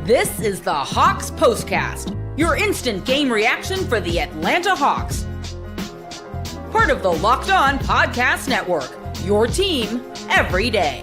This is the HAWKS POSTCAST, your instant game reaction for the Atlanta Hawks. Part of the Locked On Podcast Network, your team every day.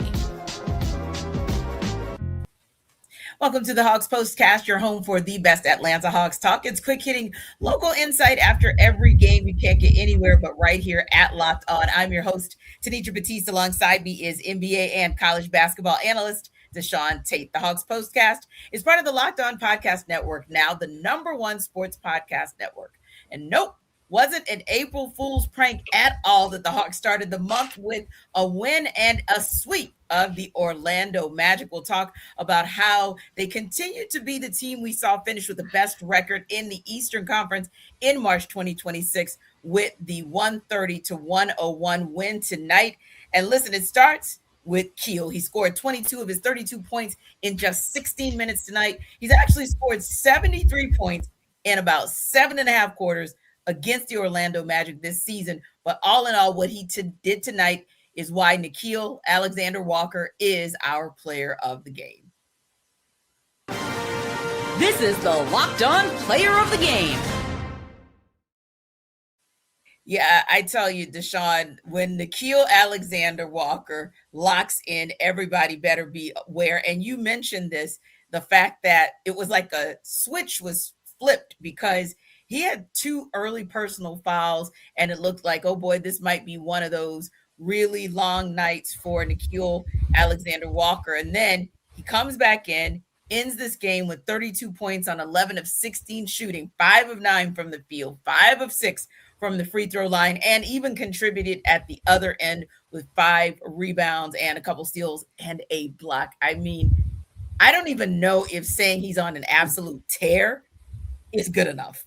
Welcome to the HAWKS POSTCAST, your home for the best Atlanta Hawks talk. It's quick hitting local insight after every game. You can't get anywhere but right here at Locked On. I'm your host, Tanisha Batiste. Alongside me is NBA and college basketball analyst Deshaun Tate. The HAWKS POSTCAST is part of the Locked On Podcast Network, now the #1 sports podcast network. And nope, wasn't an April Fool's prank at all that the Hawks started the month with a win and a sweep of the Orlando Magic. We'll talk about how they continue to be the team we saw finish with the best record in the Eastern Conference in March 2026 with the 130-101 win tonight. And listen, it starts with Nickeil. He scored 22 of his 32 points in just 16 minutes tonight. He's actually scored 73 points in about 7.5 quarters against the Orlando Magic this season. But all in all, what he did tonight is why Nickeil Alexander-Walker is our player of the game. This is the Locked On Player of the Game. Yeah, I tell you, Deshaun, when Nickeil Alexander-Walker locks in, everybody better be aware. And you mentioned this, the fact that it was like a switch was flipped because he had 2 early personal fouls, and it looked like, oh boy, this might be one of those really long nights for Nickeil Alexander-Walker. And then he comes back in, ends this game with 32 points on 11 of 16 shooting, 5 of 9 from the field, 5 of 6 from the free throw line, and even contributed at the other end with 5 rebounds and a couple steals and a block. I mean, I don't even know if saying he's on an absolute tear is good enough.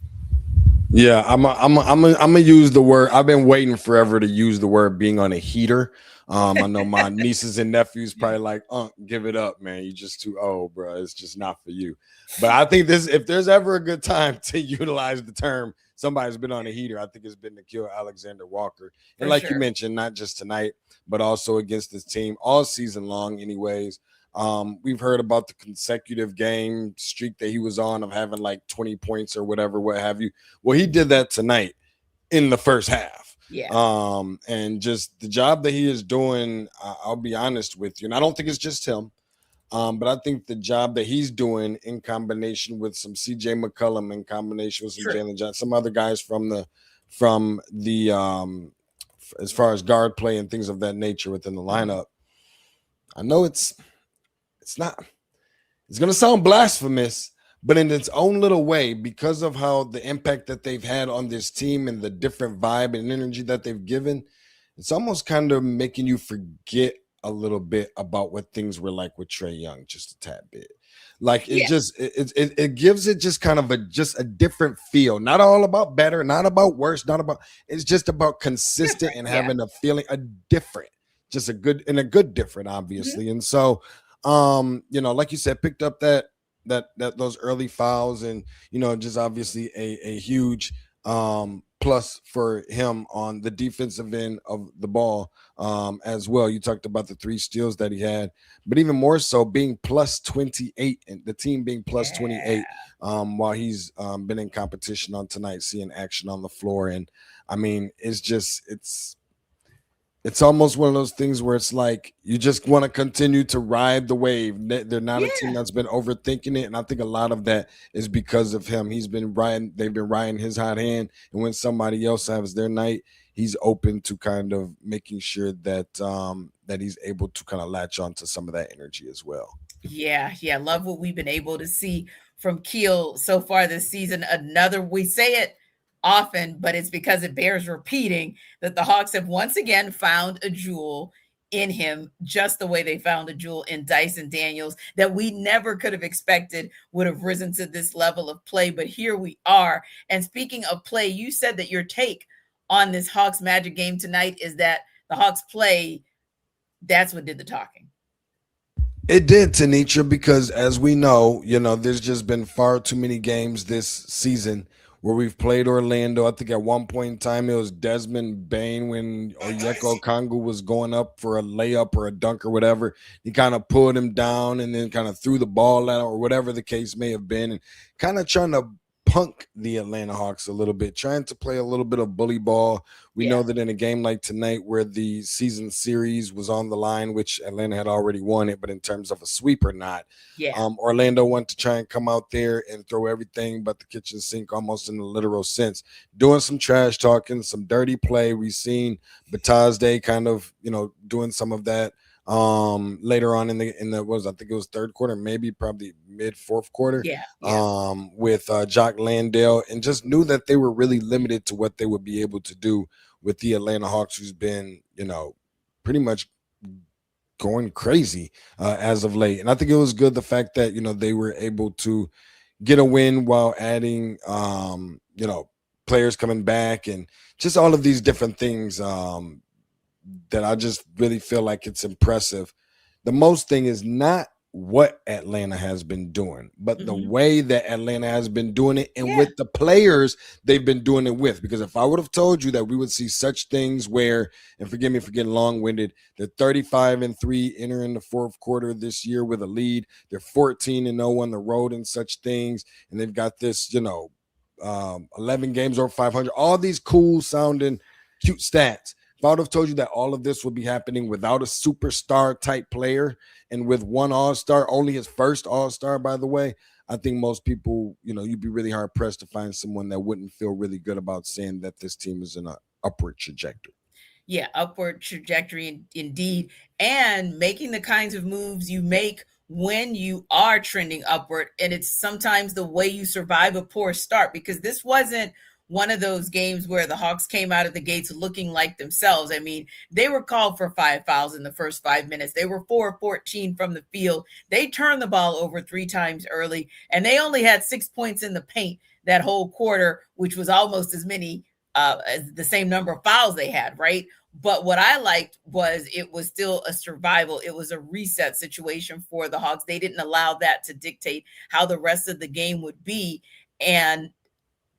Yeah, I'm gonna use the word. I've been waiting forever to use the word being on a heater. I know my nieces and nephews probably like, give it up, man. You're just too old, bro. It's just not for you. But I think if there's ever a good time to utilize the term somebody's been on a heater, I think it's been Nickeil Alexander-Walker. And like you mentioned, not just tonight, but also against this team all season long anyways. We've heard about the consecutive game streak that he was on of having like 20 points or whatever, what have you. Well, he did that tonight in the first half. Yeah. And just the job that he is doing, I'll be honest with you, and I don't think it's just him, but I think the job that he's doing in combination with some CJ McCollum, in combination with some Jalen Johnson, some other guys from the as far as guard play and things of that nature within the lineup. I know it's going to sound blasphemous, but in its own little way, because of how the impact that they've had on this team and the different vibe and energy that they've given, it's almost kind of making you forget a little bit about what things were like with Trae Young, just a tad bit. Like it gives it just kind of a different feel. Not all about better, not about worse, it's just about consistent and having a feeling, a different, just a good different, obviously. And so like you said, picked up that those early fouls, and just obviously a huge plus for him on the defensive end of the ball as well. You talked about the 3 steals that he had, but even more so being plus 28 and the team being plus 28 while he's been in competition on tonight, seeing action on the floor. And I mean, it's almost one of those things where it's like you just want to continue to ride the wave. They're not a team that's been overthinking it, and I think a lot of that is because of him. They've been riding his hot hand, and when somebody else has their night, he's open to kind of making sure that that he's able to kind of latch on to some of that energy as well. Yeah, love what we've been able to see from Nickeil so far this season. We say it often, but it's because it bears repeating that the Hawks have once again found a jewel in him, just the way they found a jewel in Dyson Daniels that we never could have expected would have risen to this level of play. But here we are. And speaking of play, you said that your take on this Hawks Magic game tonight is that the Hawks play, that's what did the talking. It did, Tanisha, because as we know, there's just been far too many games this season where we've played Orlando. I think at one point in time it was Desmond Bain when Onyeka Okongwu was going up for a layup or a dunk or whatever. He kind of pulled him down and then kind of threw the ball out or whatever the case may have been, and kind of trying to punk the Atlanta Hawks a little bit, trying to play a little bit of bully ball. We know that in a game like tonight where the season series was on the line, which Atlanta had already won it, but in terms of a sweep or not, Orlando wanted to try and come out there and throw everything but the kitchen sink, almost in the literal sense, doing some trash talking, some dirty play. We've seen Batazde kind of, doing some of that later on in the I think it was third quarter, maybe probably mid fourth quarter, with Jock Landale, and just knew that they were really limited to what they would be able to do with the Atlanta Hawks, who's been pretty much going crazy as of late. And I think it was good the fact that they were able to get a win while adding players coming back and just all of these different things that I just really feel like it's impressive. The most thing is not what Atlanta has been doing, but the way that Atlanta has been doing it and with the players they've been doing it with. Because if I would have told you that we would see such things where, and forgive me for getting long-winded, they're 35-3 entering the fourth quarter this year with a lead. They're 14-0 on the road and such things. And they've got this, 11 games over 500, all these cool sounding cute stats. If I would have told you that all of this would be happening without a superstar type player and with one all-star, only his first all-star, by the way, I think most people, you'd be really hard pressed to find someone that wouldn't feel really good about saying that this team is in an upward trajectory. Yeah, upward trajectory indeed. And making the kinds of moves you make when you are trending upward. And it's sometimes the way you survive a poor start, because this wasn't one of those games where the Hawks came out of the gates looking like themselves. I mean, they were called for 5 fouls in the first 5 minutes. They were 4-14 from the field. They turned the ball over 3 times early, and they only had 6 points in the paint that whole quarter, which was almost as many as the same number of fouls they had, right? But what I liked was it was still a survival. It was a reset situation for the Hawks. They didn't allow that to dictate how the rest of the game would be. And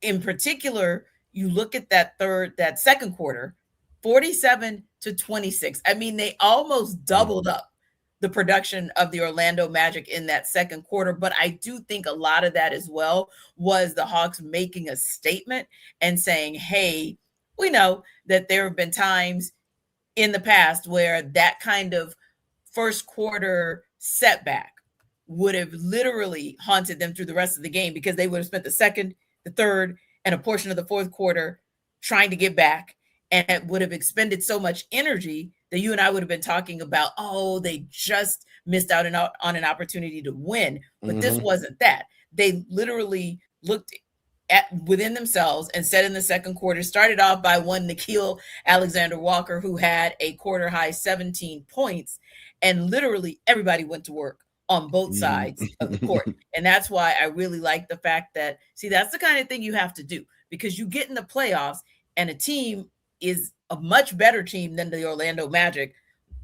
in particular, you look at that second quarter, 47-26. I mean, they almost doubled up the production of the Orlando Magic in that second quarter. But I do think a lot of that as well was the Hawks making a statement and saying, hey, we know that there have been times in the past where that kind of first quarter setback would have literally haunted them through the rest of the game, because they would have spent the second, the third, and a portion of the fourth quarter trying to get back, and it would have expended so much energy that you and I would have been talking about, oh, they just missed out on an opportunity to win. But this wasn't that. They literally looked at within themselves and said in the second quarter, started off by one Nickeil Alexander-Walker, who had a quarter high 17 points, and literally everybody went to work on both sides of the court. And that's why I really like the fact that, see, that's the kind of thing you have to do, because you get in the playoffs and a team is a much better team than the Orlando Magic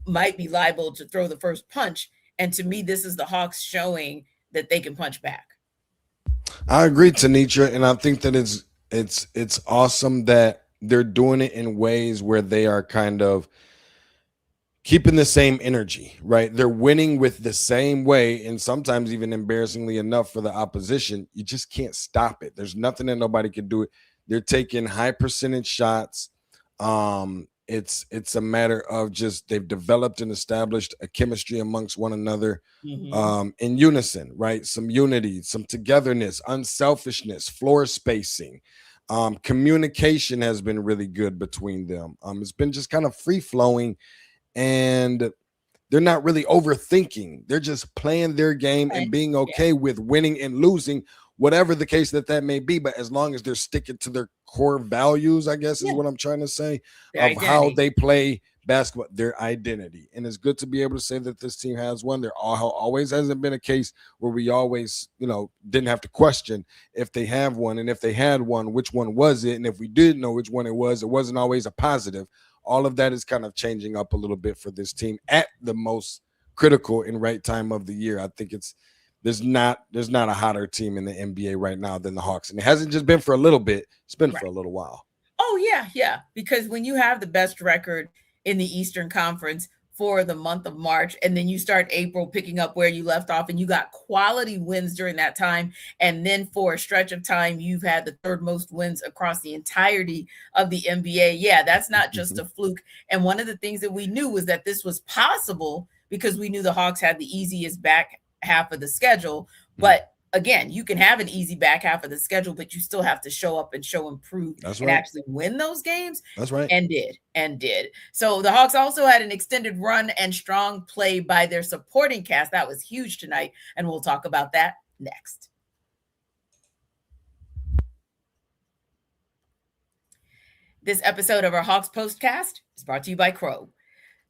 might be liable to throw the first punch. And to me, this is the Hawks showing that they can punch back. I agree, Tanisha, and I think that it's awesome that they're doing it in ways where they are kind of keeping the same energy, right? They're winning with the same way, and sometimes even embarrassingly enough for the opposition, you just can't stop it. There's nothing that nobody can do. They're taking high percentage shots. It's a matter of just they've developed and established a chemistry amongst one another in unison, right? Some unity, some togetherness, unselfishness, floor spacing. Communication has been really good between them. It's been just kind of free flowing, and they're not really overthinking. They're just playing their game and being okay with winning and losing, whatever the case that may be. But as long as they're sticking to their core values, I guess is what I'm trying to say, their of identity. How they play basketball, their identity. And it's good to be able to say that this team has one. There always hasn't been a case where we always, didn't have to question if they have one. And if they had one, which one was it? And if we did know which one it wasn't always a positive. All of that is kind of changing up a little bit for this team at the most critical and right time of the year. I think it's there's not a hotter team in the NBA right now than the Hawks. And it hasn't just been for a little bit, it's been for a little while. Oh, yeah. Because when you have the best record in the Eastern Conference for the month of March, and then you start April picking up where you left off, and you got quality wins during that time, and then for a stretch of time, you've had the third most wins across the entirety of the NBA. Yeah, that's not just a fluke. And one of the things that we knew was that this was possible because we knew the Hawks had the easiest back half of the schedule. But again, you can have an easy back half of the schedule, but you still have to show up and show improve and actually win those games. That's right. And did. So the Hawks also had an extended run and strong play by their supporting cast. That was huge tonight. And we'll talk about that next. This episode of our Hawks Postcast is brought to you by Crow.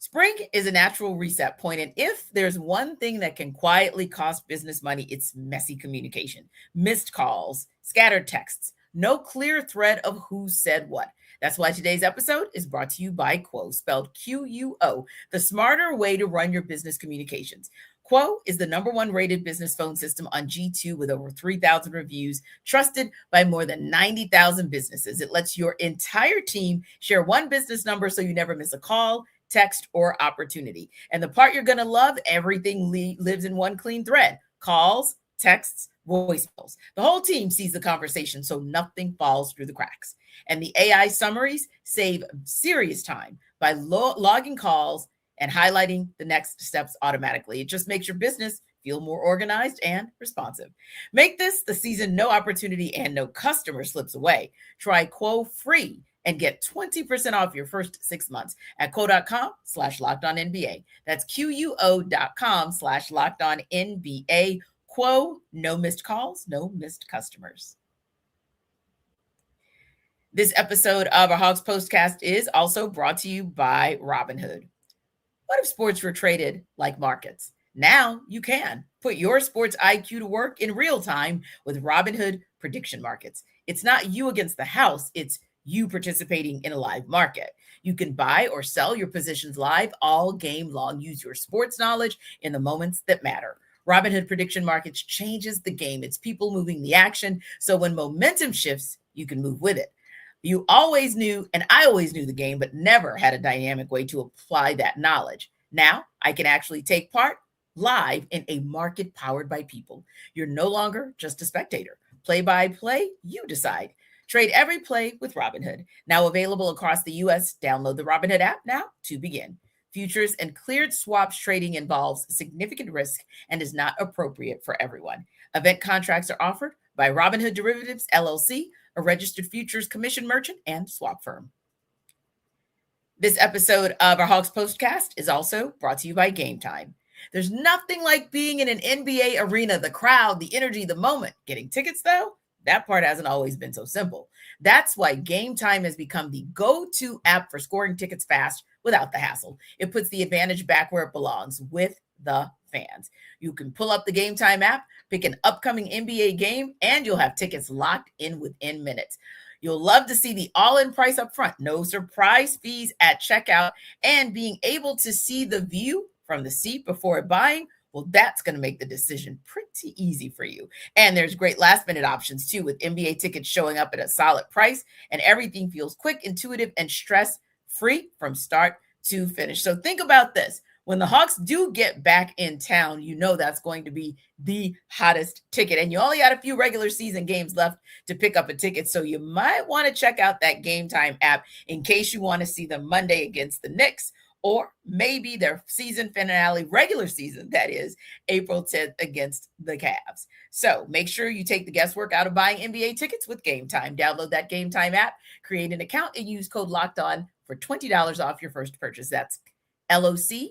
Spring is a natural reset point, and if there's one thing that can quietly cost business money, it's messy communication, missed calls, scattered texts, no clear thread of who said what. That's why today's episode is brought to you by Quo, spelled Quo, the smarter way to run your business communications. Quo is the #1 rated business phone system on G2 with over 3,000 reviews, trusted by more than 90,000 businesses. It lets your entire team share one business number so you never miss a call, text, or opportunity. And the part you're going to love, everything lives in one clean thread: calls, texts, voicemails. The whole team sees the conversation, so nothing falls through the cracks. And the AI summaries save serious time by logging calls and highlighting the next steps automatically. It just makes your business feel more organized and responsive. Make this the season no opportunity and no customer slips away. Try Quo free and get 20% off your first 6 months at quo.com/lockedonnba. That's QUO.com/lockedonnba. Quo, no missed calls, no missed customers. This episode of our Hawks Postcast is also brought to you by Robinhood. What if sports were traded like markets? Now you can put your sports IQ to work in real time with Robinhood prediction markets. It's not you against the house, it's you participating in a live market. You can buy or sell your positions live all game long. Use your sports knowledge in the moments that matter. Robinhood prediction markets changes the game. It's people moving the action. So when momentum shifts, you can move with it. You always knew, and I always knew the game, but never had a dynamic way to apply that knowledge. Now I can actually take part live in a market powered by people. You're no longer just a spectator. Play by play, you decide. Trade every play with Robinhood. Now available across the U.S. Download the Robinhood app now to begin. Futures and cleared swaps trading involves significant risk and is not appropriate for everyone. Event contracts are offered by Robinhood Derivatives, LLC, a registered futures commission merchant and swap firm. This episode of our Hawks Postcast is also brought to you by Game Time. There's nothing like being in an NBA arena, the crowd, the energy, the moment. Getting tickets, though? That part hasn't always been so simple. That's why Game Time has become the go-to app for scoring tickets fast without the hassle. It puts the advantage back where it belongs, with the fans. You can pull up the Game Time app, pick an upcoming NBA game, and you'll have tickets locked in within minutes. You'll love to see the all-in price up front, no surprise fees at checkout, and being able to see the view from the seat before buying. Well, that's going to make the decision pretty easy for you. And there's great last-minute options, too, with NBA tickets showing up at a solid price, and everything feels quick, intuitive, and stress-free from start to finish. So think about this. When the Hawks do get back in town, you know that's going to be the hottest ticket. And you only got a few regular season games left to pick up a ticket, so you might want to check out that Game Time app in case you want to see them Monday against the Knicks, or maybe their season finale, regular season, that is, April 10th against the Cavs. So make sure you take the guesswork out of buying NBA tickets with Game Time. Download that Game Time app, create an account, and use code LOCKEDON for $20 off your first purchase. That's LOCKEDON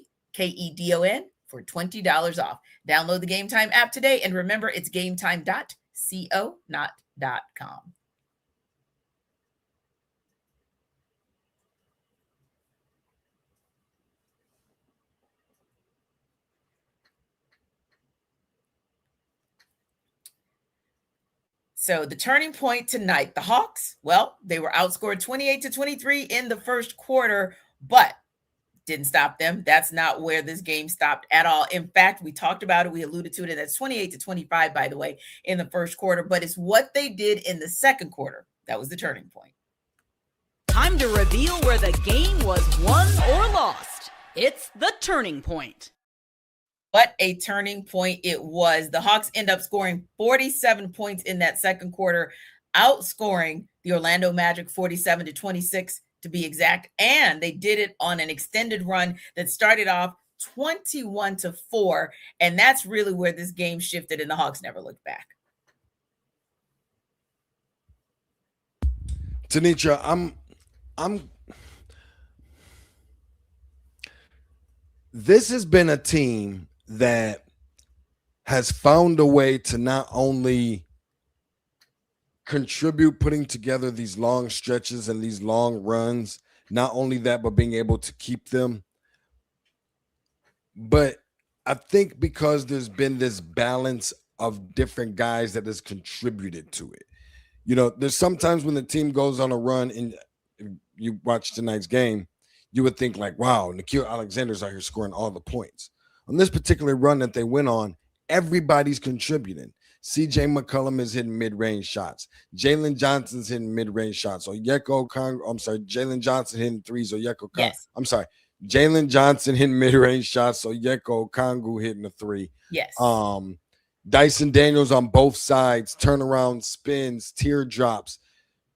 for $20 off. Download the Game Time app today, and remember, it's gametime.co, not .com. So the turning point tonight, the Hawks, well, they were outscored 28-23 in the first quarter, but Didn't stop them. That's not where this game stopped at all. In fact, we talked about it. We alluded to it. And that's 28-25, by the way, in the first quarter. But it's what they did in the second quarter that was the turning point. Time to reveal where the game was won or lost. It's the turning point. What a turning point it was. The Hawks end up scoring 47 points in that second quarter, outscoring the Orlando Magic 47-26. To be exact, and they did it on an extended run that started off 21-4, and that's really where this game shifted, and the Hawks never looked back. Tanisha, this has been a team that has found a way to not only contribute putting together these long stretches and these long runs, not only that, but being able to keep them. But I think because there's been this balance of different guys that has contributed to it. You know, there's sometimes when the team goes on a run and you watch tonight's game, you would think like, wow, Nickeil Alexander's out here scoring all the points. On this particular run that they went on, everybody's contributing. CJ McCollum is hitting mid-range shots. Jalen Johnson's hitting mid-range shots. Jalen Johnson hitting threes. Jalen Johnson hitting mid-range shots. Onyeka Okongwu hitting a three. Yes. Dyson Daniels on both sides, turnaround spins, teardrops,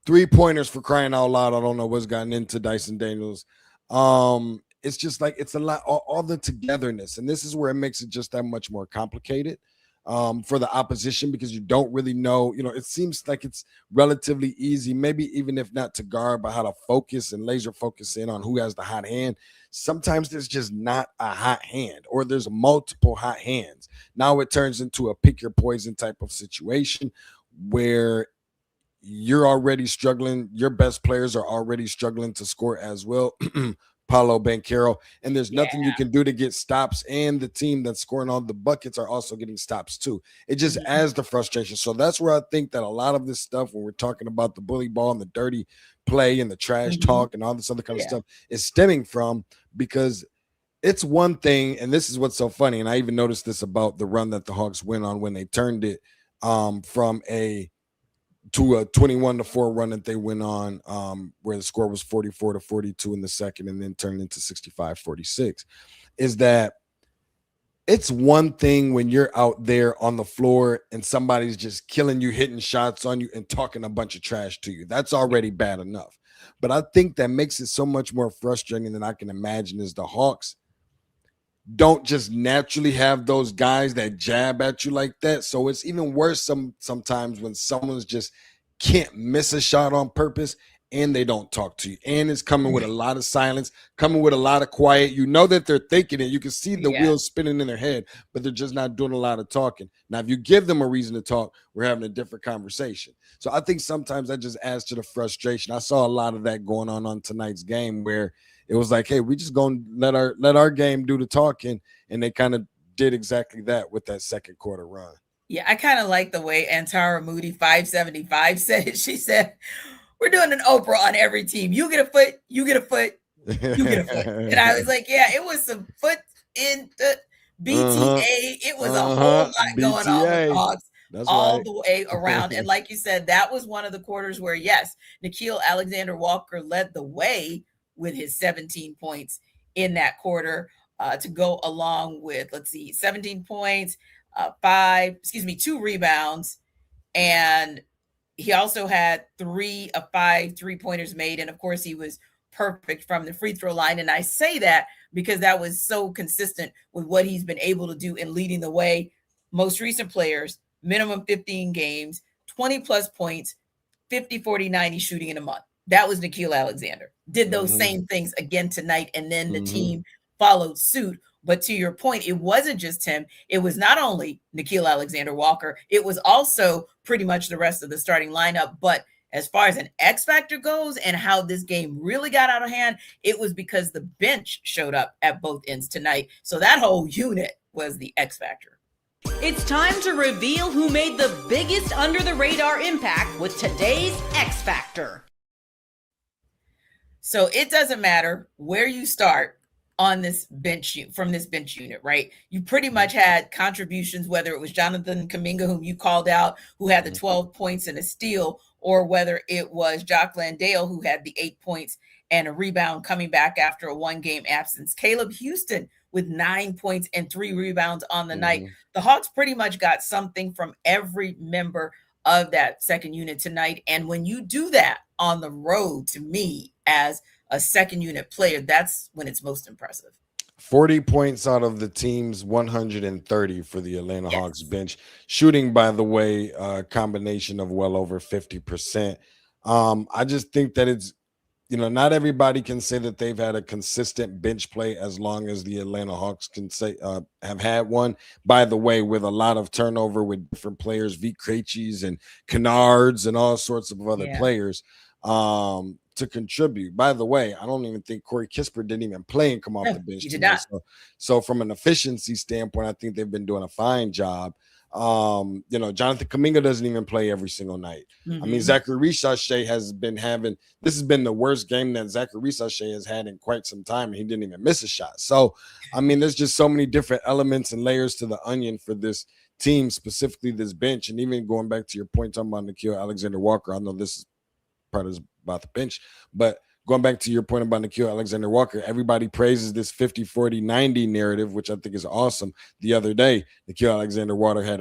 3-pointers for crying out loud. I don't know what's gotten into Dyson Daniels. It's just like it's a lot, all the togetherness. And this is where it makes it just that much more complicated. For the opposition, because you don't really know, it seems like it's relatively easy, maybe even if not to guard, but how to focus and laser focus in on who has the hot hand. Sometimes there's just not a hot hand, or there's multiple hot hands. Now it turns into a pick your poison type of situation where you're already struggling. Your best players are already struggling to score as well. Paolo Banchero, and there's nothing you can do to get stops, and the team that's scoring all the buckets are also getting stops too. It just adds the frustration. So that's where I think that a lot of this stuff, when we're talking about the bully ball and the dirty play and the trash talk and all this other kind of stuff, is stemming from, because it's one thing, and this is what's so funny, and I even noticed this about the run that the Hawks went on when they turned it from a 21-4 run that they went on, where the score was 44-42 in the second and then turned into 65-46, is that it's one thing when you're out there on the floor and somebody's just killing you, hitting shots on you and talking a bunch of trash to you. That's already bad enough. But I think that makes it so much more frustrating than I can imagine is the Hawks don't just naturally have those guys that jab at you like that. So it's even worse sometimes when someone's just can't miss a shot on purpose and they don't talk to you. And it's coming with a lot of silence, coming with a lot of quiet. You know that they're thinking it. You can see the wheels spinning in their head, but they're just not doing a lot of talking. Now, if you give them a reason to talk, we're having a different conversation. So I think sometimes that just adds to the frustration. I saw a lot of that going on tonight's game where it was like, hey, we just going to let our game do the talking. And they kind of did exactly that with that second quarter run. Yeah, I kind of like the way Antara Moody 575 said it. She said, we're doing an Oprah on every team. You get a foot, you get a foot, you get a foot. And I was like, yeah, it was some foot in the BTA. It was a whole lot going on with Hawks. That's all the way around. And like you said, that was one of the quarters where, yes, Nickeil Alexander-Walker led the way with his 17 points in that quarter to go along with, 17 points, 2 rebounds. And he also had 3 of 5 3-pointers made. And of course, he was perfect from the free throw line. And I say that because that was so consistent with what he's been able to do in leading the way. Most recent players, minimum 15 games, 20 plus points, 50, 40, 90 shooting in a month. That was Nickeil Alexander. Did those same things again tonight. And then the team followed suit. But to your point, it wasn't just him. It was not only Nickeil Alexander-Walker. It was also pretty much the rest of the starting lineup. But as far as an X factor goes and how this game really got out of hand, it was because the bench showed up at both ends tonight. So that whole unit was the X factor. It's time to reveal who made the biggest under the radar impact with today's X Factor. So it doesn't matter where you start. on this bench from this bench unit, right? You pretty much had contributions, whether it was Jonathan Kuminga, whom you called out, who had the 12 points and a steal, or whether it was Jock Landale, who had the 8 points and a rebound coming back after a 1-game absence. Caleb Houston with 9 points and 3 rebounds on the night. The Hawks pretty much got something from every member of that second unit tonight. And when you do that on the road, to me, as a second unit player, that's when it's most impressive. 40 points out of the team's 130 for the Atlanta Hawks bench. Shooting, by the way, a combination of well over 50%. I just think that it's, not everybody can say that they've had a consistent bench play as long as the Atlanta Hawks can say have had one. By the way, with a lot of turnover with different players, V. Krejcis and Kennards and all sorts of other players to contribute. By the way, I don't even think Corey Kispert didn't even play and come off the bench. He did not. So from an efficiency standpoint, I think they've been doing a fine job. Jonathan Kuminga doesn't even play every single night. I mean, Zachary Sachet has been this has been the worst game that Zachary Sachet has had in quite some time, and he didn't even miss a shot. So, I mean, there's just so many different elements and layers to the onion for this team, specifically this bench. And even going back to your point talking about Nickeil Alexander-Walker, I know this is part of about the bench, but going back to your point about Nickeil Alexander-Walker, everybody praises this 50-40-90 narrative, which I think is awesome. The other day, Nickeil Alexander-Walker had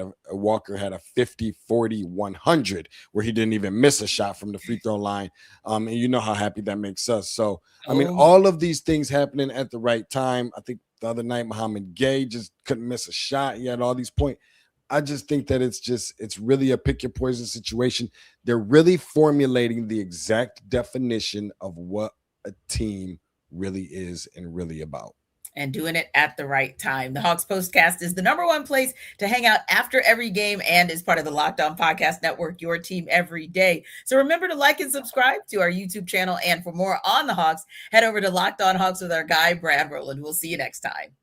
a 50-40-100 where he didn't even miss a shot from the free throw line. And you know how happy that makes us. So, I mean, all of these things happening at the right time. I think the other night, Mohamed Gay just couldn't miss a shot. He had all these points. I just think that it's really a pick your poison situation. They're really formulating the exact definition of what a team really is and really about. And doing it at the right time. The Hawks Postcast is the #1 place to hang out after every game and is part of the Locked On Podcast Network, your team every day. So remember to like and subscribe to our YouTube channel. And for more on the Hawks, head over to Locked On Hawks with our guy, Brad Rowland. We'll see you next time.